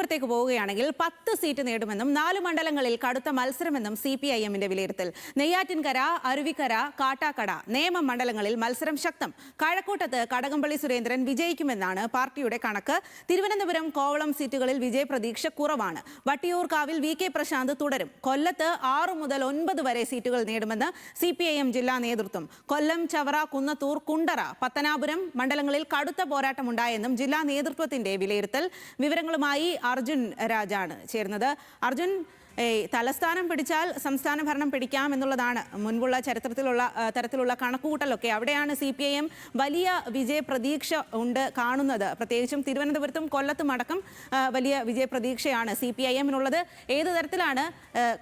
തിരുവനന്തപുരത്തേക്ക് പോവുകയാണെങ്കിൽ 10 സീറ്റ് നേടുമെന്നും 4 മണ്ഡലങ്ങളിൽ കടുത്ത മത്സരമെന്നും CPIMന്റെ വിലയിരുത്തൽ. നെയ്യാറ്റിൻകര, അരുവിക്കര, കാട്ടാക്കട, നേമം മണ്ഡലങ്ങളിൽ മത്സരം ശക്തം. കഴക്കൂട്ടത്ത് കടകംപള്ളി സുരേന്ദ്രൻ വിജയിക്കുമെന്നാണ് പാർട്ടിയുടെ കണക്ക്. തിരുവനന്തപുരം, കോവളം സീറ്റുകളിൽ വിജയപ്രതീക്ഷ കുറവാണ്. വട്ടിയൂർക്കാവിൽ VK പ്രശാന്ത് തുടരും. കൊല്ലത്ത് 6 മുതൽ 9 വരെ സീറ്റുകൾ നേടുമെന്ന് CPIM ജില്ലാ നേതൃത്വം. കൊല്ലം, ചവറ, കുന്നത്തൂർ, കുണ്ടറ, പത്തനാപുരം മണ്ഡലങ്ങളിൽ കടുത്ത പോരാട്ടമുണ്ടായെന്നും ജില്ലാ നേതൃത്വത്തിന്റെ വിലയിരുത്തൽ. വിവരങ്ങളുമായി അർജുൻ രാജാണ് ചേരുന്നത്. അർജുൻ, തലസ്ഥാനം പിടിച്ചാൽ സംസ്ഥാന ഭരണം പിടിക്കാം എന്നുള്ളതാണ് മുൻപുള്ള തരത്തിലുള്ള കണക്കുകൂട്ടലൊക്കെ. അവിടെയാണ് CPIM വലിയ വിജയപ്രതീക്ഷ കാണുന്നത്. പ്രത്യേകിച്ചും തിരുവനന്തപുരത്തും കൊല്ലത്തും അടക്കം വലിയ വിജയപ്രതീക്ഷയാണ് CPIMനുള്ളത്. ഏത് തരത്തിലാണ്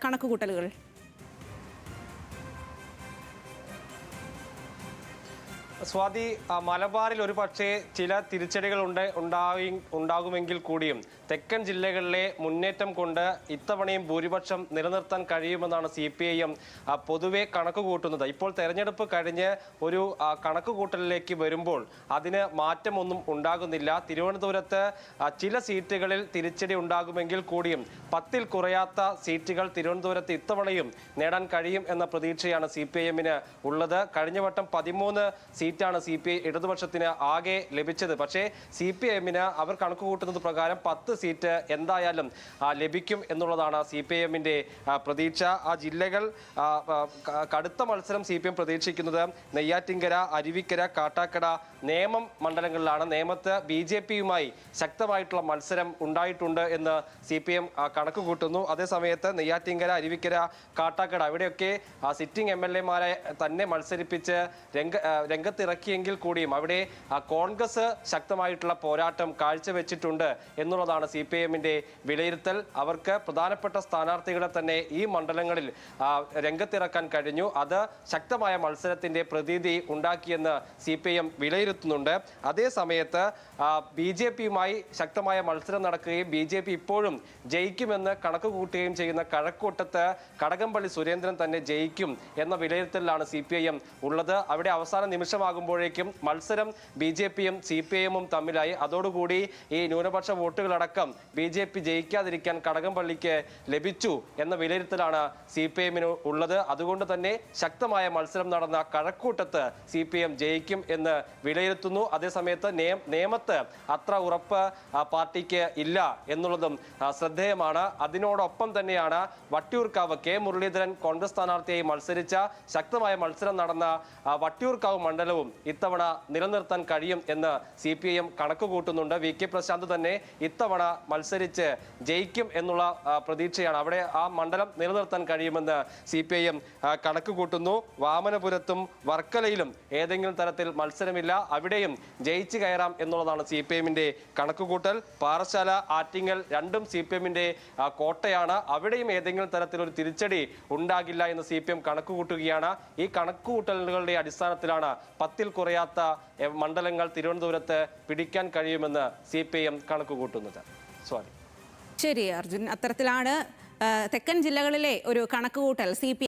കണക്കുകൂട്ടലുകൾ? സ്വാതി, മലബാറിൽ ഒരു പക്ഷേ ചില തിരിച്ചടികൾ ഉണ്ടാകുമെങ്കിൽ കൂടിയും തെക്കൻ ജില്ലകളിലെ മുന്നേറ്റം കൊണ്ട് ഇത്തവണയും ഭൂരിപക്ഷം നിലനിർത്താൻ കഴിയുമെന്നാണ് CPIM പൊതുവെ കണക്ക് കൂട്ടുന്നത്. ഇപ്പോൾ തെരഞ്ഞെടുപ്പ് കഴിഞ്ഞ് ഒരു കണക്ക് കൂട്ടലിലേക്ക് വരുമ്പോൾ അതിന് മാറ്റമൊന്നും ഉണ്ടാകുന്നില്ല. തിരുവനന്തപുരത്ത് ചില സീറ്റുകളിൽ തിരിച്ചടി ഉണ്ടാകുമെങ്കിൽ കൂടിയും 10-ൽ കുറയാത്ത സീറ്റുകൾ തിരുവനന്തപുരത്ത് ഇത്തവണയും നേടാൻ കഴിയും എന്ന പ്രതീക്ഷയാണ് CPIMന് ഉള്ളത്. കഴിഞ്ഞ വട്ടം 13 സീറ്റാണ് ഇടതുപക്ഷത്തിന് ആകെ ലഭിച്ചത്. പക്ഷേ CPIMന് അവർ കണക്ക് കൂട്ടുന്നത് പ്രകാരം 10 സീറ്റ് എന്തായാലും ലഭിക്കും എന്നുള്ളതാണ് CPIMന്റെ പ്രതീക്ഷ. ആ ജില്ലകൾ കടുത്ത മത്സരം CPIM പ്രതീക്ഷിക്കുന്നത് നെയ്യാറ്റിൻകര, അരുവിക്കര, കാട്ടാക്കട, നേമം മണ്ഡലങ്ങളിലാണ്. നേമത്ത് BJPയുമായി ശക്തമായിട്ടുള്ള മത്സരം ഉണ്ടായിട്ടുണ്ട് എന്ന് CPIM കണക്ക് കൂട്ടുന്നു. അതേസമയത്ത് നെയ്യാറ്റിൻകര, അരുവിക്കര, കാട്ടാക്കട ഇവിടെയൊക്കെ സിറ്റിംഗ് MLAമാരെ തന്നെ മത്സരിപ്പിച്ച് രംഗത്തിറക്കിയെങ്കിൽ കൂടിയും അവിടെ കോൺഗ്രസ് ശക്തമായിട്ടുള്ള പോരാട്ടം കാഴ്ചവെച്ചിട്ടുണ്ട് എന്നുള്ളതാണ് CPIMന്റെ വിലയിരുത്തൽ. അവർക്ക് പ്രധാനപ്പെട്ട സ്ഥാനാർത്ഥികളെ തന്നെ ഈ മണ്ഡലങ്ങളിൽ രംഗത്തിറക്കാൻ കഴിഞ്ഞു. അത് ശക്തമായ മത്സരത്തിന്റെ പ്രതീതി ഉണ്ടാക്കിയെന്ന് CPIM വിലയിരുത്തുന്നുണ്ട്. അതേസമയത്ത് BJPയുമായി ശക്തമായ മത്സരം നടക്കുകയും BJP ഇപ്പോഴും ജയിക്കുമെന്ന് കണക്ക് കൂട്ടുകയും ചെയ്യുന്ന കഴക്കൂട്ടത്ത് കടകംപള്ളി സുരേന്ദ്രൻ തന്നെ ജയിക്കും എന്ന വിലയിരുത്തലിലാണ് CPIM ഉള്ളത്. അവിടെ അവസാന നിമിഷമാകുമ്പോഴേക്കും മത്സരം BJPയും CPIMും തമ്മിലായി. അതോടുകൂടി ഈ ന്യൂനപക്ഷ വോട്ടുകളടക്കം BJP ജയിക്കാതിരിക്കാൻ കടകംപള്ളിക്ക് ലഭിച്ചു എന്ന വിലയിരുത്തലാണ് CPIMന് ഉള്ളത്. അതുകൊണ്ട് തന്നെ ശക്തമായ മത്സരം നടന്ന കഴക്കൂട്ടത്ത് CPIM ജയിക്കും എന്ന് വിലയിരുത്തുന്നു. അതേസമയത്ത് നേമത്ത് അത്ര ഉറപ്പ് പാർട്ടിക്ക് ഇല്ല എന്നുള്ളതും ശ്രദ്ധേയമാണ്. അതിനോടൊപ്പം തന്നെയാണ് വട്ടിയൂർക്കാവ് മുരളീധരൻ കോൺഗ്രസ് സ്ഥാനാർത്ഥിയായി മത്സരിച്ച ശക്തമായ മത്സരം നടന്ന വട്ടിയൂർക്കാവ് മണ്ഡലവും ഇത്തവണ നിലനിർത്താൻ കഴിയും എന്ന് CPIM കണക്ക് കൂട്ടുന്നുണ്ട്. VK പ്രശാന്ത് തന്നെ ഇത്തവണ മത്സരിച്ച് ജയിക്കും എന്നുള്ള പ്രതീക്ഷയാണ്. അവിടെ ആ മണ്ഡലം നിലനിർത്താൻ കഴിയുമെന്ന് CPIM കണക്ക് കൂട്ടുന്നു. വാമനപുരത്തും വർക്കലയിലും ഏതെങ്കിലും തരത്തിൽ മത്സരമില്ല, അവിടെയും ജയിച്ചു കയറാം എന്നുള്ളതാണ് CPIMന്റെ കണക്കുകൂട്ടൽ. പാറശാല, ആറ്റിങ്ങൽ രണ്ടും CPIMന്റെ കോട്ടയാണ്. അവിടെയും ഏതെങ്കിലും തരത്തിലൊരു തിരിച്ചടി ഉണ്ടാകില്ല എന്ന് CPIM കണക്കുകൂട്ടുകയാണ്. ഈ കണക്കുകൂട്ടലുകളുടെ അടിസ്ഥാനത്തിലാണ് 10-ൽ കുറയാത്ത മണ്ഡലങ്ങൾ തിരുവനന്തപുരത്ത് പിടിക്കാൻ കഴിയുമെന്ന് CPIM കണക്കുകൂട്ടുന്നത്. ശരി അർജുൻ, അത്തരത്തിലാണ് തെക്കൻ ജില്ലകളിലെ ഒരു കണക്കുകൂട്ടൽ CPIM